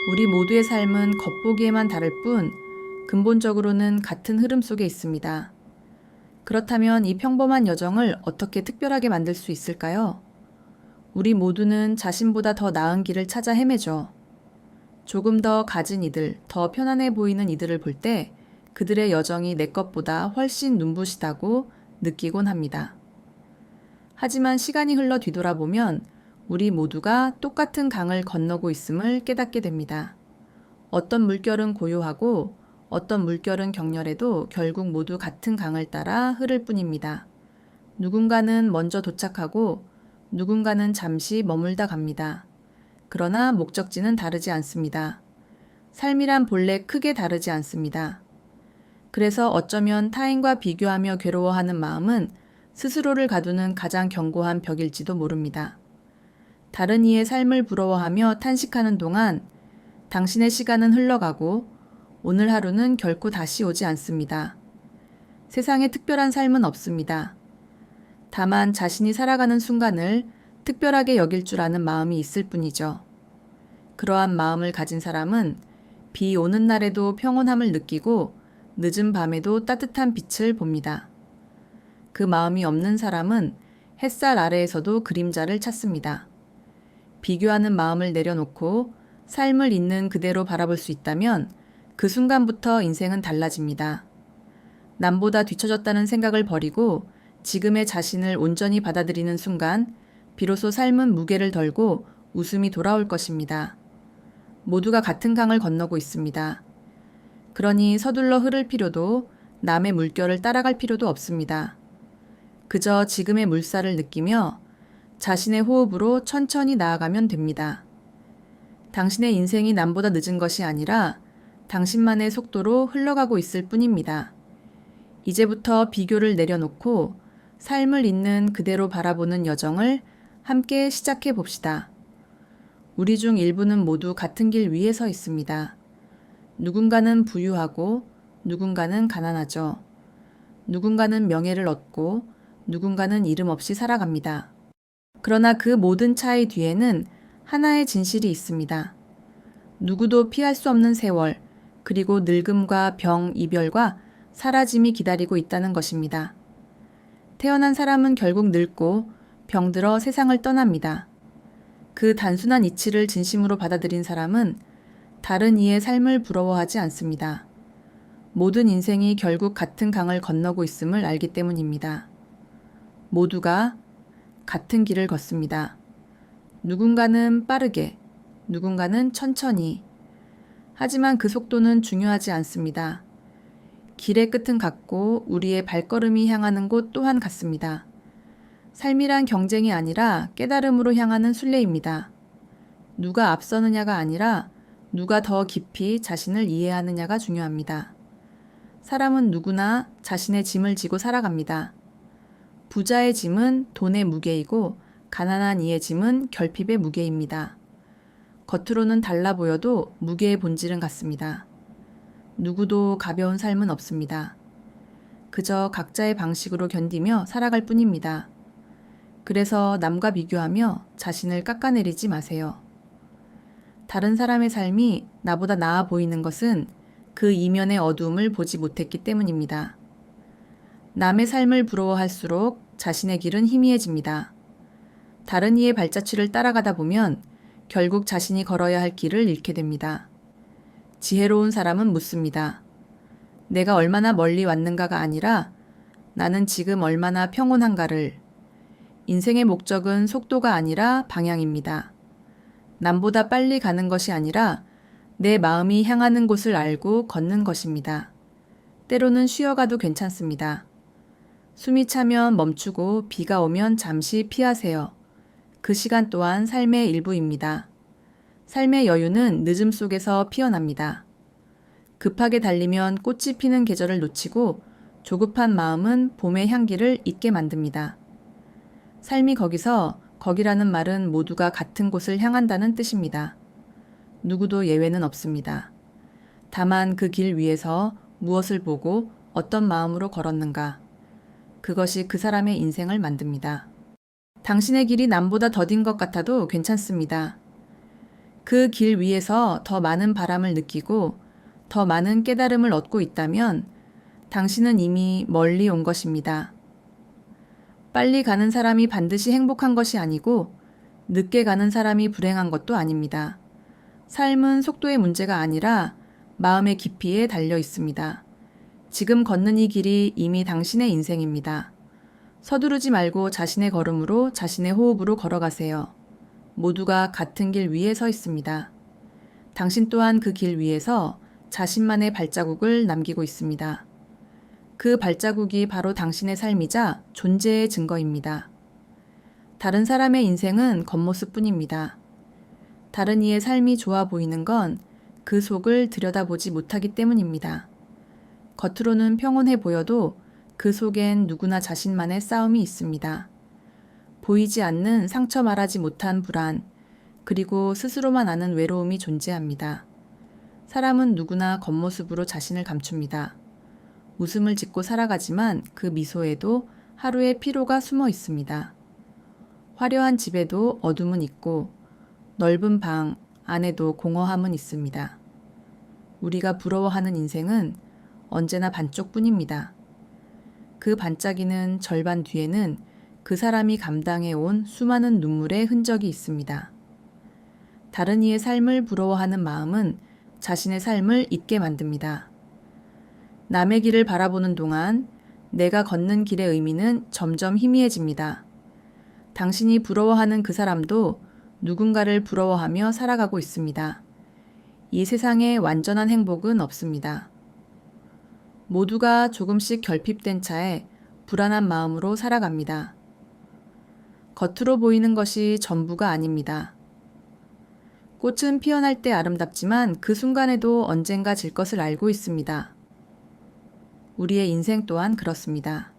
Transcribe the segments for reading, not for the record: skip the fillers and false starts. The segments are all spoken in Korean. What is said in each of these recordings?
우리 모두의 삶은 겉보기에만 다를 뿐 근본적으로는 같은 흐름 속에 있습니다. 그렇다면 이 평범한 여정을 어떻게 특별하게 만들 수 있을까요? 우리 모두는 자신보다 더 나은 길을 찾아 헤매죠. 조금 더 가진 이들, 더 편안해 보이는 이들을 볼 때 그들의 여정이 내 것보다 훨씬 눈부시다고 느끼곤 합니다. 하지만 시간이 흘러 뒤돌아보면 우리 모두가 똑같은 강을 건너고 있음을 깨닫게 됩니다. 어떤 물결은 고요하고 어떤 물결은 격렬해도 결국 모두 같은 강을 따라 흐를 뿐입니다. 누군가는 먼저 도착하고 누군가는 잠시 머물다 갑니다. 그러나 목적지는 다르지 않습니다. 삶이란 본래 크게 다르지 않습니다. 그래서 어쩌면 타인과 비교하며 괴로워하는 마음은 스스로를 가두는 가장 견고한 벽일지도 모릅니다. 다른 이의 삶을 부러워하며 탄식하는 동안 당신의 시간은 흘러가고 오늘 하루는 결코 다시 오지 않습니다. 세상에 특별한 삶은 없습니다. 다만 자신이 살아가는 순간을 특별하게 여길 줄 아는 마음이 있을 뿐이죠. 그러한 마음을 가진 사람은 비 오는 날에도 평온함을 느끼고 늦은 밤에도 따뜻한 빛을 봅니다. 그 마음이 없는 사람은 햇살 아래에서도 그림자를 찾습니다. 비교하는 마음을 내려놓고 삶을 있는 그대로 바라볼 수 있다면 그 순간부터 인생은 달라집니다. 남보다 뒤처졌다는 생각을 버리고 지금의 자신을 온전히 받아들이는 순간 비로소 삶은 무게를 덜고 웃음이 돌아올 것입니다. 모두가 같은 강을 건너고 있습니다. 그러니 서둘러 흐를 필요도 남의 물결을 따라갈 필요도 없습니다. 그저 지금의 물살을 느끼며 자신의 호흡으로 천천히 나아가면 됩니다. 당신의 인생이 남보다 늦은 것이 아니라 당신만의 속도로 흘러가고 있을 뿐입니다. 이제부터 비교를 내려놓고 삶을 있는 그대로 바라보는 여정을 함께 시작해 봅시다. 우리 중 일부는 모두 같은 길 위에 서 있습니다. 누군가는 부유하고 누군가는 가난하죠. 누군가는 명예를 얻고 누군가는 이름 없이 살아갑니다. 그러나 그 모든 차이 뒤에는 하나의 진실이 있습니다. 누구도 피할 수 없는 세월, 그리고 늙음과 병, 이별과 사라짐이 기다리고 있다는 것입니다. 태어난 사람은 결국 늙고 병들어 세상을 떠납니다. 그 단순한 이치를 진심으로 받아들인 사람은 다른 이의 삶을 부러워하지 않습니다. 모든 인생이 결국 같은 강을 건너고 있음을 알기 때문입니다. 모두가 같은 길을 걷습니다. 누군가는 빠르게, 누군가는 천천히. 하지만 그 속도는 중요하지 않습니다. 길의 끝은 같고 우리의 발걸음이 향하는 곳 또한 같습니다. 삶이란 경쟁이 아니라 깨달음으로 향하는 순례입니다. 누가 앞서느냐가 아니라 누가 더 깊이 자신을 이해하느냐가 중요합니다. 사람은 누구나 자신의 짐을 지고 살아갑니다. 부자의 짐은 돈의 무게이고 가난한 이의 짐은 결핍의 무게입니다. 겉으로는 달라 보여도 무게의 본질은 같습니다. 누구도 가벼운 삶은 없습니다. 그저 각자의 방식으로 견디며 살아갈 뿐입니다. 그래서 남과 비교하며 자신을 깎아내리지 마세요. 다른 사람의 삶이 나보다 나아 보이는 것은 그 이면의 어두움을 보지 못했기 때문입니다. 남의 삶을 부러워할수록 자신의 길은 희미해집니다. 다른 이의 발자취를 따라가다 보면 결국 자신이 걸어야 할 길을 잃게 됩니다. 지혜로운 사람은 묻습니다. 내가 얼마나 멀리 왔는가가 아니라 나는 지금 얼마나 평온한가를. 인생의 목적은 속도가 아니라 방향입니다. 남보다 빨리 가는 것이 아니라 내 마음이 향하는 곳을 알고 걷는 것입니다. 때로는 쉬어가도 괜찮습니다. 숨이 차면 멈추고 비가 오면 잠시 피하세요. 그 시간 또한 삶의 일부입니다. 삶의 여유는 늦음 속에서 피어납니다. 급하게 달리면 꽃이 피는 계절을 놓치고 조급한 마음은 봄의 향기를 잊게 만듭니다. 삶이 거기라는 말은 모두가 같은 곳을 향한다는 뜻입니다. 누구도 예외는 없습니다. 다만 그 길 위에서 무엇을 보고 어떤 마음으로 걸었는가. 그것이 그 사람의 인생을 만듭니다. 당신의 길이 남보다 더딘 것 같아도 괜찮습니다. 그 그 길 위에서 더 많은 바람을 느끼고 더 많은 깨달음을 얻고 있다면 당신은 이미 멀리 온 것입니다. 빨리 가는 사람이 반드시 행복한 것이 아니고 늦게 가는 사람이 불행한 것도 아닙니다. 삶은 속도의 문제가 아니라 마음의 깊이에 달려 있습니다. 지금 걷는 이 길이 이미 당신의 인생입니다. 서두르지 말고 자신의 걸음으로 자신의 호흡으로 걸어가세요. 모두가 같은 길 위에 서 있습니다. 당신 또한 그 길 위에서 자신만의 발자국을 남기고 있습니다. 그 발자국이 바로 당신의 삶이자 존재의 증거입니다. 다른 사람의 인생은 겉모습뿐입니다. 다른 이의 삶이 좋아 보이는 건 그 속을 들여다보지 못하기 때문입니다. 겉으로는 평온해 보여도 그 속엔 누구나 자신만의 싸움이 있습니다. 보이지 않는 상처 말하지 못한 불안, 그리고 스스로만 아는 외로움이 존재합니다. 사람은 누구나 겉모습으로 자신을 감춥니다. 웃음을 짓고 살아가지만 그 미소에도 하루의 피로가 숨어 있습니다. 화려한 집에도 어둠은 있고 넓은 방 안에도 공허함은 있습니다. 우리가 부러워하는 인생은 언제나 반쪽뿐입니다. 그 반짝이는 절반 뒤에는 그 사람이 감당해온 수많은 눈물의 흔적이 있습니다. 다른 이의 삶을 부러워하는 마음은 자신의 삶을 잊게 만듭니다. 남의 길을 바라보는 동안 내가 걷는 길의 의미는 점점 희미해집니다. 당신이 부러워하는 그 사람도 누군가를 부러워하며 살아가고 있습니다. 이 세상에 완전한 행복은 없습니다. 모두가 조금씩 결핍된 차에 불안한 마음으로 살아갑니다. 겉으로 보이는 것이 전부가 아닙니다. 꽃은 피어날 때 아름답지만 그 순간에도 언젠가 질 것을 알고 있습니다. 우리의 인생 또한 그렇습니다.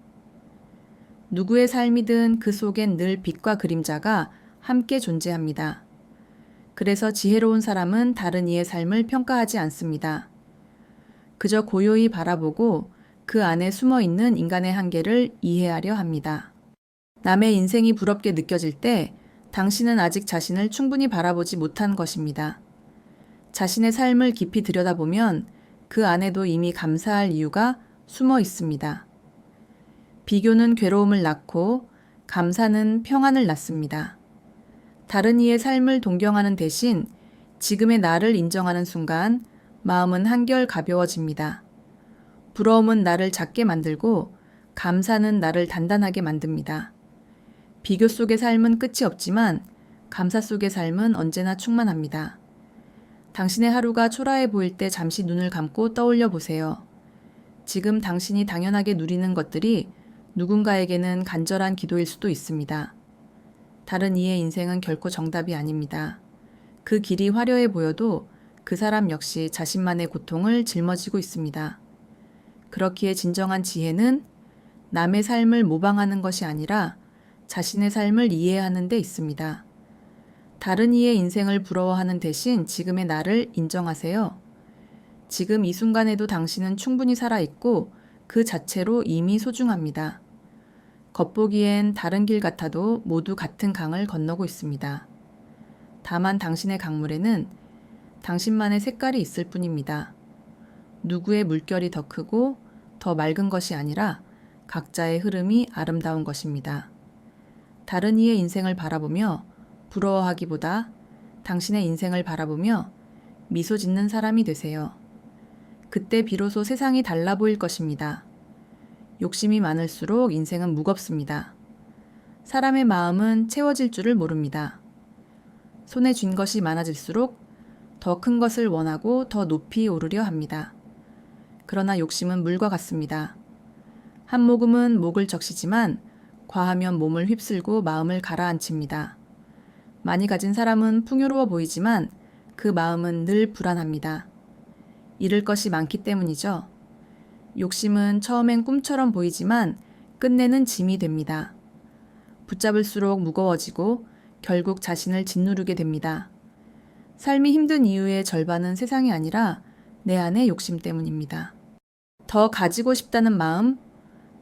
누구의 삶이든 그 속엔 늘 빛과 그림자가 함께 존재합니다. 그래서 지혜로운 사람은 다른 이의 삶을 평가하지 않습니다. 그저 고요히 바라보고 그 안에 숨어 있는 인간의 한계를 이해하려 합니다. 남의 인생이 부럽게 느껴질 때 당신은 아직 자신을 충분히 바라보지 못한 것입니다. 자신의 삶을 깊이 들여다보면 그 안에도 이미 감사할 이유가 숨어 있습니다. 비교는 괴로움을 낳고 감사는 평안을 낳습니다. 다른 이의 삶을 동경하는 대신 지금의 나를 인정하는 순간 마음은 한결 가벼워집니다. 부러움은 나를 작게 만들고 감사는 나를 단단하게 만듭니다. 비교 속의 삶은 끝이 없지만 감사 속의 삶은 언제나 충만합니다. 당신의 하루가 초라해 보일 때 잠시 눈을 감고 떠올려 보세요. 지금 당신이 당연하게 누리는 것들이 누군가에게는 간절한 기도일 수도 있습니다. 다른 이의 인생은 결코 정답이 아닙니다. 그 길이 화려해 보여도 그 사람 역시 자신만의 고통을 짊어지고 있습니다. 그렇기에 진정한 지혜는 남의 삶을 모방하는 것이 아니라 자신의 삶을 이해하는 데 있습니다. 다른 이의 인생을 부러워하는 대신 지금의 나를 인정하세요. 지금 이 순간에도 당신은 충분히 살아있고 그 자체로 이미 소중합니다. 겉보기엔 다른 길 같아도 모두 같은 강을 건너고 있습니다. 다만 당신의 강물에는 당신만의 색깔이 있을 뿐입니다. 누구의 물결이 더 크고 더 맑은 것이 아니라 각자의 흐름이 아름다운 것입니다. 다른 이의 인생을 바라보며 부러워하기보다 당신의 인생을 바라보며 미소 짓는 사람이 되세요. 그때 비로소 세상이 달라 보일 것입니다. 욕심이 많을수록 인생은 무겁습니다. 사람의 마음은 채워질 줄을 모릅니다. 손에 쥔 것이 많아질수록 더 큰 것을 원하고 더 높이 오르려 합니다. 그러나 욕심은 물과 같습니다. 한 모금은 목을 적시지만 과하면 몸을 휩쓸고 마음을 가라앉힙니다. 많이 가진 사람은 풍요로워 보이지만 그 마음은 늘 불안합니다. 잃을 것이 많기 때문이죠. 욕심은 처음엔 꿈처럼 보이지만 끝내는 짐이 됩니다. 붙잡을수록 무거워지고 결국 자신을 짓누르게 됩니다. 삶이 힘든 이유의 절반은 세상이 아니라 내 안의 욕심 때문입니다. 더 가지고 싶다는 마음,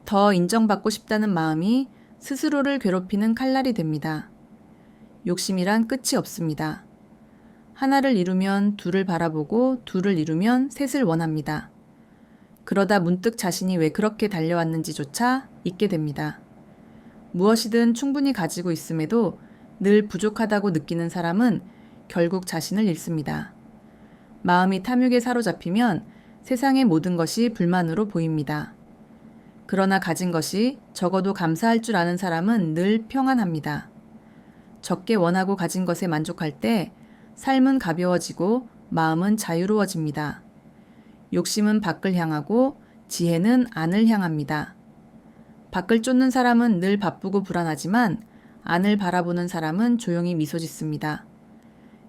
더 인정받고 싶다는 마음이 스스로를 괴롭히는 칼날이 됩니다. 욕심이란 끝이 없습니다. 하나를 이루면 둘을 바라보고 둘을 이루면 셋을 원합니다. 그러다 문득 자신이 왜 그렇게 달려왔는지조차 잊게 됩니다. 무엇이든 충분히 가지고 있음에도 늘 부족하다고 느끼는 사람은 결국 자신을 잃습니다. 마음이 탐욕에 사로잡히면 세상의 모든 것이 불만으로 보입니다. 그러나 가진 것이 적어도 감사할 줄 아는 사람은 늘 평안합니다. 적게 원하고 가진 것에 만족할 때 삶은 가벼워지고 마음은 자유로워집니다. 욕심은 밖을 향하고 지혜는 안을 향합니다. 밖을 쫓는 사람은 늘 바쁘고 불안하지만 안을 바라보는 사람은 조용히 미소 짓습니다.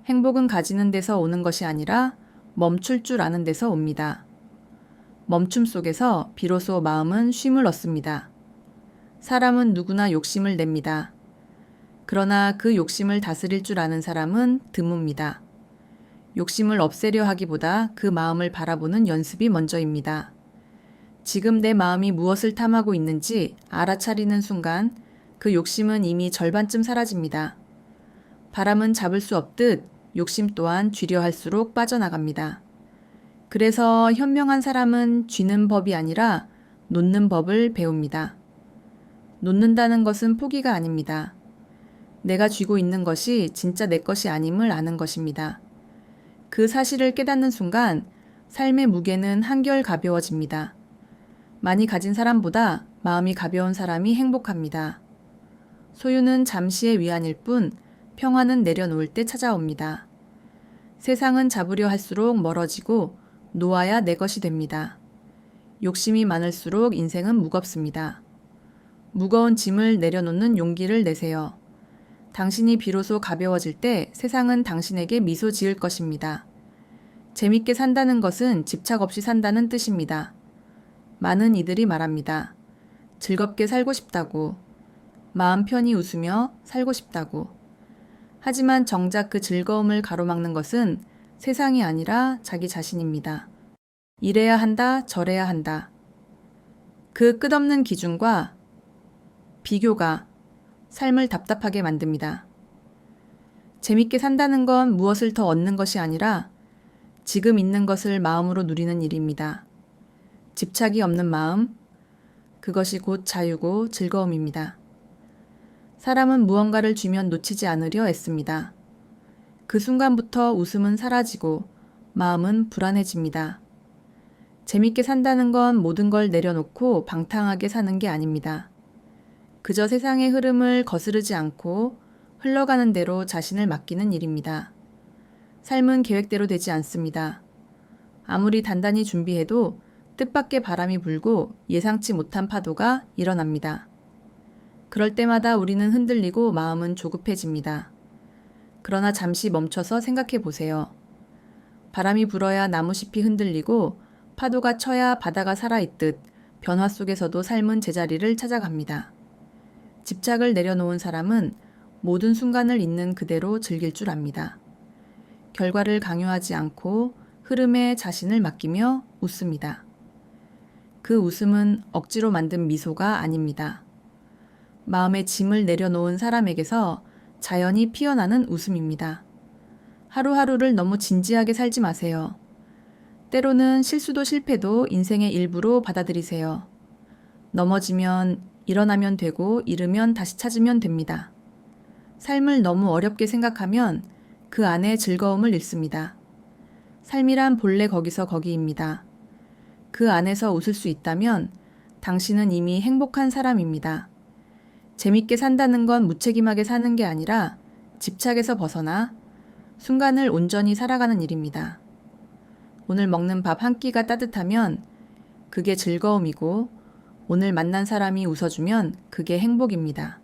행복은 가지는 데서 오는 것이 아니라 멈출 줄 아는 데서 옵니다. 멈춤 속에서 비로소 마음은 쉼을 얻습니다. 사람은 누구나 욕심을 냅니다. 그러나 그 욕심을 다스릴 줄 아는 사람은 드뭅니다. 욕심을 없애려 하기보다 그 마음을 바라보는 연습이 먼저입니다. 지금 내 마음이 무엇을 탐하고 있는지 알아차리는 순간 그 욕심은 이미 절반쯤 사라집니다. 바람은 잡을 수 없듯 욕심 또한 쥐려 할수록 빠져나갑니다. 그래서 현명한 사람은 쥐는 법이 아니라 놓는 법을 배웁니다. 놓는다는 것은 포기가 아닙니다. 내가 쥐고 있는 것이 진짜 내 것이 아님을 아는 것입니다. 그 사실을 깨닫는 순간 삶의 무게는 한결 가벼워집니다. 많이 가진 사람보다 마음이 가벼운 사람이 행복합니다. 소유는 잠시의 위안일 뿐 평화는 내려놓을 때 찾아옵니다. 세상은 잡으려 할수록 멀어지고 놓아야 내 것이 됩니다. 욕심이 많을수록 인생은 무겁습니다. 무거운 짐을 내려놓는 용기를 내세요. 당신이 비로소 가벼워질 때 세상은 당신에게 미소 지을 것입니다. 재밌게 산다는 것은 집착 없이 산다는 뜻입니다. 많은 이들이 말합니다. 즐겁게 살고 싶다고, 마음 편히 웃으며 살고 싶다고. 하지만 정작 그 즐거움을 가로막는 것은 세상이 아니라 자기 자신입니다. 이래야 한다, 저래야 한다. 그 끝없는 기준과 비교가 삶을 답답하게 만듭니다. 재밌게 산다는 건 무엇을 더 얻는 것이 아니라 지금 있는 것을 마음으로 누리는 일입니다. 집착이 없는 마음, 그것이 곧 자유고 즐거움입니다. 사람은 무언가를 쥐면 놓치지 않으려 애씁니다. 그 순간부터 웃음은 사라지고 마음은 불안해집니다. 재밌게 산다는 건 모든 걸 내려놓고 방탕하게 사는 게 아닙니다. 그저 세상의 흐름을 거스르지 않고 흘러가는 대로 자신을 맡기는 일입니다. 삶은 계획대로 되지 않습니다. 아무리 단단히 준비해도 뜻밖의 바람이 불고 예상치 못한 파도가 일어납니다. 그럴 때마다 우리는 흔들리고 마음은 조급해집니다. 그러나 잠시 멈춰서 생각해 보세요. 바람이 불어야 나무잎이 흔들리고 파도가 쳐야 바다가 살아있듯 변화 속에서도 삶은 제자리를 찾아갑니다. 집착을 내려놓은 사람은 모든 순간을 있는 그대로 즐길 줄 압니다. 결과를 강요하지 않고 흐름에 자신을 맡기며 웃습니다. 그 웃음은 억지로 만든 미소가 아닙니다. 마음의 짐을 내려놓은 사람에게서 자연히 피어나는 웃음입니다. 하루하루를 너무 진지하게 살지 마세요. 때로는 실수도 실패도 인생의 일부로 받아들이세요. 넘어지면 일어나면 되고 잃으면 다시 찾으면 됩니다. 삶을 너무 어렵게 생각하면 그 안에 즐거움을 잃습니다. 삶이란 본래 거기서 거기입니다. 그 안에서 웃을 수 있다면 당신은 이미 행복한 사람입니다. 재밌게 산다는 건 무책임하게 사는 게 아니라 집착에서 벗어나 순간을 온전히 살아가는 일입니다. 오늘 먹는 밥 한 끼가 따뜻하면 그게 즐거움이고 오늘 만난 사람이 웃어주면 그게 행복입니다.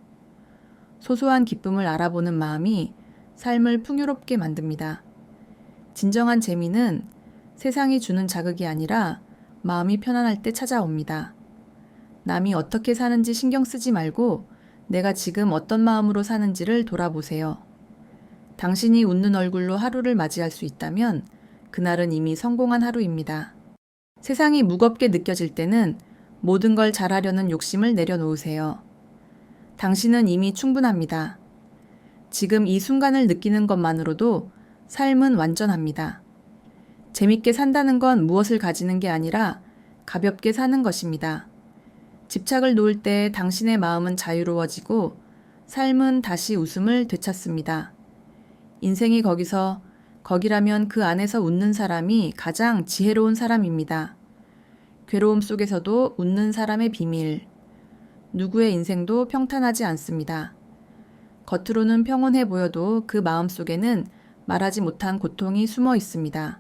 소소한 기쁨을 알아보는 마음이 삶을 풍요롭게 만듭니다. 진정한 재미는 세상이 주는 자극이 아니라 마음이 편안할 때 찾아옵니다. 남이 어떻게 사는지 신경 쓰지 말고 내가 지금 어떤 마음으로 사는지를 돌아보세요. 당신이 웃는 얼굴로 하루를 맞이할 수 있다면 그날은 이미 성공한 하루입니다. 세상이 무겁게 느껴질 때는 모든 걸 잘하려는 욕심을 내려놓으세요. 당신은 이미 충분합니다. 지금 이 순간을 느끼는 것만으로도 삶은 완전합니다. 재밌게 산다는 건 무엇을 가지는 게 아니라 가볍게 사는 것입니다. 집착을 놓을 때 당신의 마음은 자유로워지고 삶은 다시 웃음을 되찾습니다. 인생이 거기라면 그 안에서 웃는 사람이 가장 지혜로운 사람입니다. 괴로움 속에서도 웃는 사람의 비밀. 누구의 인생도 평탄하지 않습니다. 겉으로는 평온해 보여도 그 마음 속에는 말하지 못한 고통이 숨어 있습니다.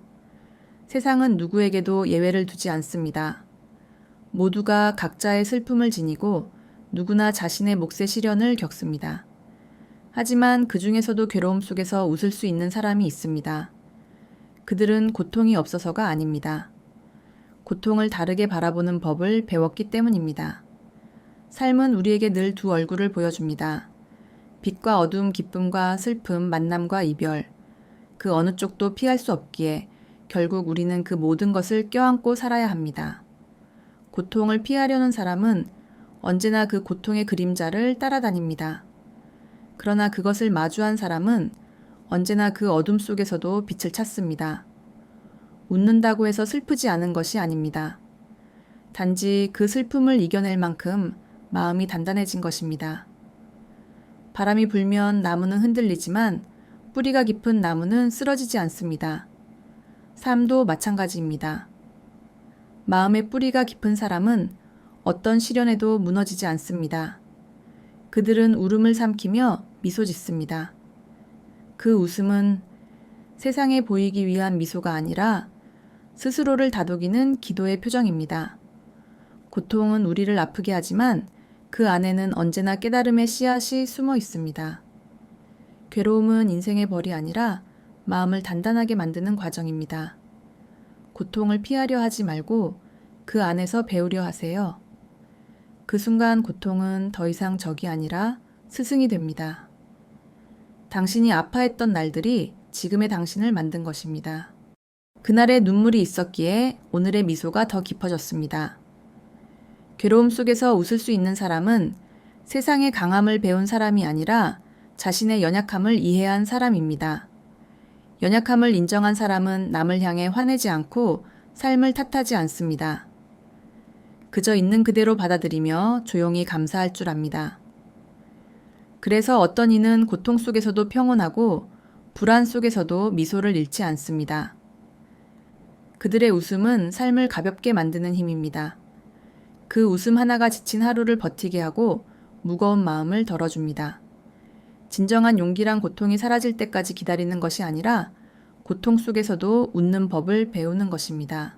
세상은 누구에게도 예외를 두지 않습니다. 모두가 각자의 슬픔을 지니고 누구나 자신의 몫의 시련을 겪습니다. 하지만 그 중에서도 괴로움 속에서 웃을 수 있는 사람이 있습니다. 그들은 고통이 없어서가 아닙니다. 고통을 다르게 바라보는 법을 배웠기 때문입니다. 삶은 우리에게 늘 두 얼굴을 보여줍니다. 빛과 어둠, 기쁨과 슬픔, 만남과 이별. 그 어느 쪽도 피할 수 없기에 결국 우리는 그 모든 것을 껴안고 살아야 합니다. 고통을 피하려는 사람은 언제나 그 고통의 그림자를 따라다닙니다. 그러나 그것을 마주한 사람은 언제나 그 어둠 속에서도 빛을 찾습니다. 웃는다고 해서 슬프지 않은 것이 아닙니다. 단지 그 슬픔을 이겨낼 만큼 마음이 단단해진 것입니다. 바람이 불면 나무는 흔들리지만 뿌리가 깊은 나무는 쓰러지지 않습니다. 삶도 마찬가지입니다. 마음의 뿌리가 깊은 사람은 어떤 시련에도 무너지지 않습니다. 그들은 울음을 삼키며 미소 짓습니다. 그 웃음은 세상에 보이기 위한 미소가 아니라 스스로를 다독이는 기도의 표정입니다. 고통은 우리를 아프게 하지만 그 안에는 언제나 깨달음의 씨앗이 숨어 있습니다. 괴로움은 인생의 벌이 아니라 마음을 단단하게 만드는 과정입니다. 고통을 피하려 하지 말고 그 안에서 배우려 하세요. 그 순간 고통은 더 이상 적이 아니라 스승이 됩니다. 당신이 아파했던 날들이 지금의 당신을 만든 것입니다. 그날의 눈물이 있었기에 오늘의 미소가 더 깊어졌습니다. 괴로움 속에서 웃을 수 있는 사람은 세상의 강함을 배운 사람이 아니라 자신의 연약함을 이해한 사람입니다. 연약함을 인정한 사람은 남을 향해 화내지 않고 삶을 탓하지 않습니다. 그저 있는 그대로 받아들이며 조용히 감사할 줄 압니다. 그래서 어떤 이는 고통 속에서도 평온하고 불안 속에서도 미소를 잃지 않습니다. 그들의 웃음은 삶을 가볍게 만드는 힘입니다. 그 웃음 하나가 지친 하루를 버티게 하고 무거운 마음을 덜어줍니다. 진정한 용기란 고통이 사라질 때까지 기다리는 것이 아니라 고통 속에서도 웃는 법을 배우는 것입니다.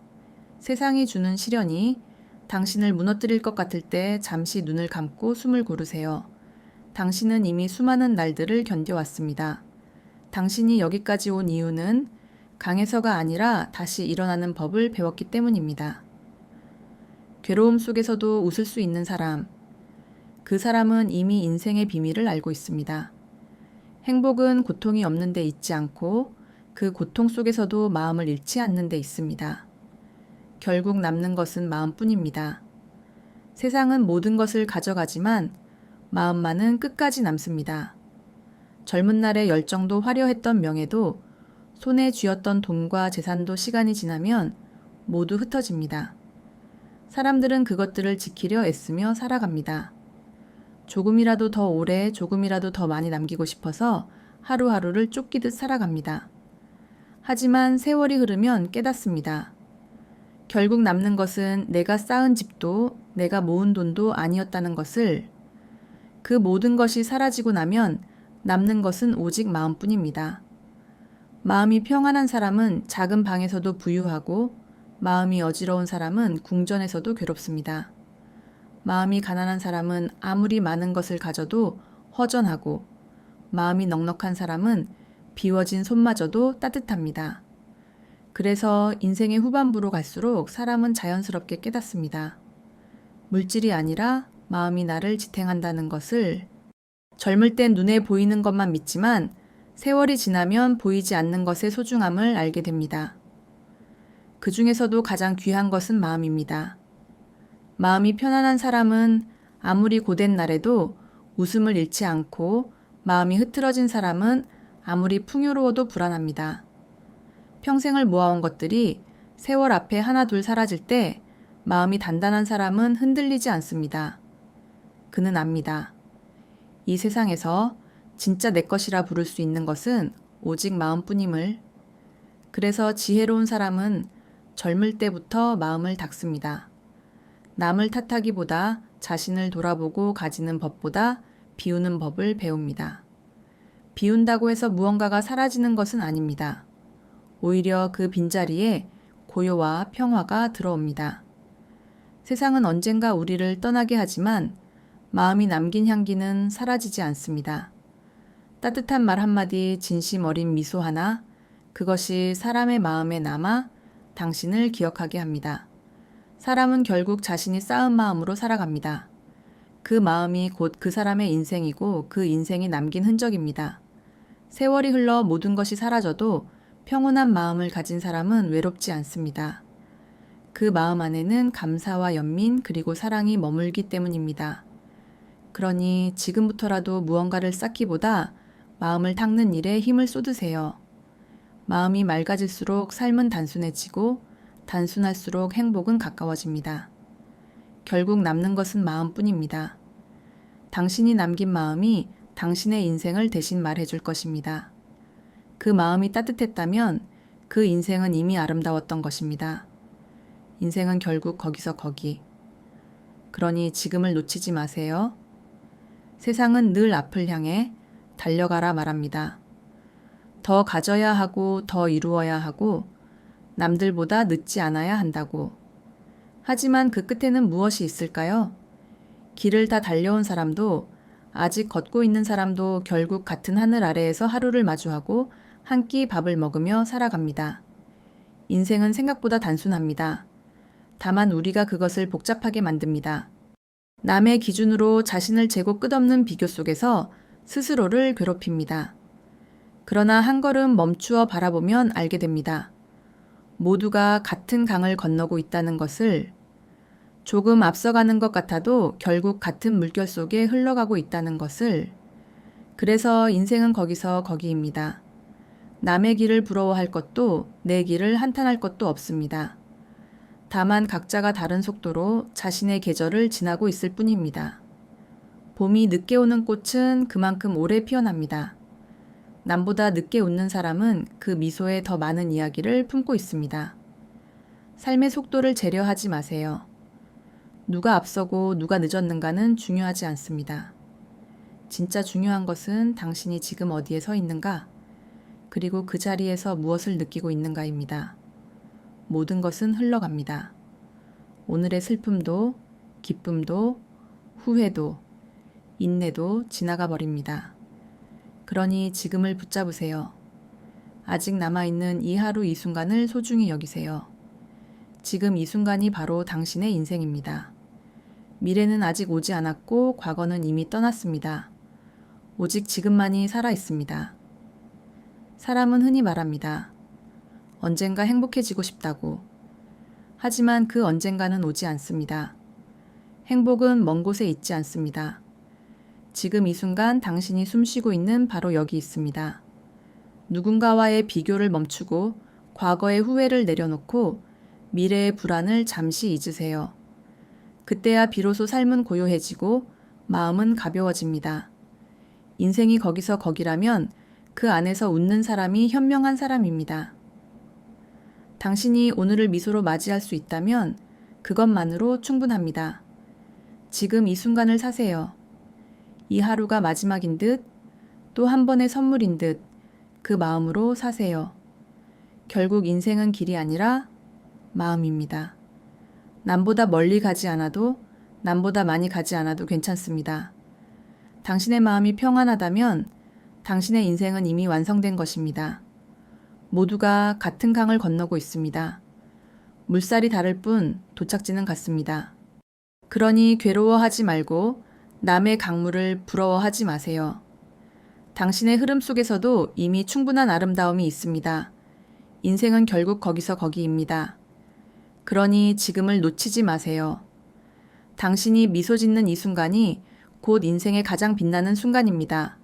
세상이 주는 시련이 당신을 무너뜨릴 것 같을 때 잠시 눈을 감고 숨을 고르세요. 당신은 이미 수많은 날들을 견뎌왔습니다. 당신이 여기까지 온 이유는 강해서가 아니라 다시 일어나는 법을 배웠기 때문입니다. 괴로움 속에서도 웃을 수 있는 사람, 그 사람은 이미 인생의 비밀을 알고 있습니다. 행복은 고통이 없는 데 있지 않고 그 고통 속에서도 마음을 잃지 않는 데 있습니다. 결국 남는 것은 마음뿐입니다. 세상은 모든 것을 가져가지만 마음만은 끝까지 남습니다. 젊은 날의 열정도 화려했던 명예도 손에 쥐었던 돈과 재산도 시간이 지나면 모두 흩어집니다. 사람들은 그것들을 지키려 애쓰며 살아갑니다. 조금이라도 더 오래, 조금이라도 더 많이 남기고 싶어서 하루하루를 쫓기듯 살아갑니다. 하지만 세월이 흐르면 깨닫습니다. 결국 남는 것은 내가 쌓은 집도 내가 모은 돈도 아니었다는 것을. 그 모든 것이 사라지고 나면 남는 것은 오직 마음뿐입니다. 마음이 평안한 사람은 작은 방에서도 부유하고 마음이 어지러운 사람은 궁전에서도 괴롭습니다. 마음이 가난한 사람은 아무리 많은 것을 가져도 허전하고 마음이 넉넉한 사람은 비워진 손마저도 따뜻합니다. 그래서 인생의 후반부로 갈수록 사람은 자연스럽게 깨닫습니다. 물질이 아니라 마음이 나를 지탱한다는 것을. 젊을 땐 눈에 보이는 것만 믿지만 세월이 지나면 보이지 않는 것의 소중함을 알게 됩니다. 그 중에서도 가장 귀한 것은 마음입니다. 마음이 편안한 사람은 아무리 고된 날에도 웃음을 잃지 않고 마음이 흐트러진 사람은 아무리 풍요로워도 불안합니다. 평생을 모아온 것들이 세월 앞에 하나둘 사라질 때 마음이 단단한 사람은 흔들리지 않습니다. 그는 압니다. 이 세상에서 진짜 내 것이라 부를 수 있는 것은 오직 마음뿐임을. 그래서 지혜로운 사람은 젊을 때부터 마음을 닦습니다. 남을 탓하기보다 자신을 돌아보고 가지는 법보다 비우는 법을 배웁니다. 비운다고 해서 무언가가 사라지는 것은 아닙니다. 오히려 그 빈자리에 고요와 평화가 들어옵니다. 세상은 언젠가 우리를 떠나게 하지만 마음이 남긴 향기는 사라지지 않습니다. 따뜻한 말 한마디, 진심 어린 미소 하나, 그것이 사람의 마음에 남아 당신을 기억하게 합니다. 사람은 결국 자신이 쌓은 마음으로 살아갑니다. 그 마음이 곧 그 사람의 인생이고 그 인생이 남긴 흔적입니다. 세월이 흘러 모든 것이 사라져도 평온한 마음을 가진 사람은 외롭지 않습니다. 그 마음 안에는 감사와 연민 그리고 사랑이 머물기 때문입니다. 그러니 지금부터라도 무언가를 쌓기보다 마음을 닦는 일에 힘을 쏟으세요. 마음이 맑아질수록 삶은 단순해지고 단순할수록 행복은 가까워집니다. 결국 남는 것은 마음뿐입니다. 당신이 남긴 마음이 당신의 인생을 대신 말해줄 것입니다. 그 마음이 따뜻했다면 그 인생은 이미 아름다웠던 것입니다. 인생은 결국 거기서 거기. 그러니 지금을 놓치지 마세요. 세상은 늘 앞을 향해 달려가라 말합니다. 더 가져야 하고 더 이루어야 하고 남들보다 늦지 않아야 한다고. 하지만 그 끝에는 무엇이 있을까요? 길을 다 달려온 사람도 아직 걷고 있는 사람도 결국 같은 하늘 아래에서 하루를 마주하고 한 끼 밥을 먹으며 살아갑니다. 인생은 생각보다 단순합니다. 다만 우리가 그것을 복잡하게 만듭니다. 남의 기준으로 자신을 재고 끝없는 비교 속에서 스스로를 괴롭힙니다. 그러나 한 걸음 멈추어 바라보면 알게 됩니다. 모두가 같은 강을 건너고 있다는 것을, 조금 앞서가는 것 같아도 결국 같은 물결 속에 흘러가고 있다는 것을. 그래서 인생은 거기서 거기입니다. 남의 길을 부러워할 것도 내 길을 한탄할 것도 없습니다. 다만 각자가 다른 속도로 자신의 계절을 지나고 있을 뿐입니다. 봄이 늦게 오는 꽃은 그만큼 오래 피어납니다. 남보다 늦게 웃는 사람은 그 미소에 더 많은 이야기를 품고 있습니다. 삶의 속도를 재려하지 마세요. 누가 앞서고 누가 늦었는가는 중요하지 않습니다. 진짜 중요한 것은 당신이 지금 어디에 서 있는가, 그리고 그 자리에서 무엇을 느끼고 있는가입니다. 모든 것은 흘러갑니다. 오늘의 슬픔도, 기쁨도, 후회도, 인내도 지나가 버립니다. 그러니 지금을 붙잡으세요. 아직 남아있는 이 하루 이 순간을 소중히 여기세요. 지금 이 순간이 바로 당신의 인생입니다. 미래는 아직 오지 않았고 과거는 이미 떠났습니다. 오직 지금만이 살아있습니다. 사람은 흔히 말합니다. 언젠가 행복해지고 싶다고. 하지만 그 언젠가는 오지 않습니다. 행복은 먼 곳에 있지 않습니다. 지금 이 순간 당신이 숨쉬고 있는 바로 여기 있습니다. 누군가와의 비교를 멈추고 과거의 후회를 내려놓고 미래의 불안을 잠시 잊으세요. 그때야 비로소 삶은 고요해지고 마음은 가벼워집니다. 인생이 거기서 거기라면 그 안에서 웃는 사람이 현명한 사람입니다. 당신이 오늘을 미소로 맞이할 수 있다면 그것만으로 충분합니다. 지금 이 순간을 사세요. 이 하루가 마지막인 듯, 또 한 번의 선물인 듯 그 마음으로 사세요. 결국 인생은 길이 아니라 마음입니다. 남보다 멀리 가지 않아도, 남보다 많이 가지 않아도 괜찮습니다. 당신의 마음이 평안하다면 당신의 인생은 이미 완성된 것입니다. 모두가 같은 강을 건너고 있습니다. 물살이 다를 뿐 도착지는 같습니다. 그러니 괴로워하지 말고 남의 강물을 부러워하지 마세요. 당신의 흐름 속에서도 이미 충분한 아름다움이 있습니다. 인생은 결국 거기서 거기입니다. 그러니 지금을 놓치지 마세요. 당신이 미소 짓는 이 순간이 곧 인생의 가장 빛나는 순간입니다.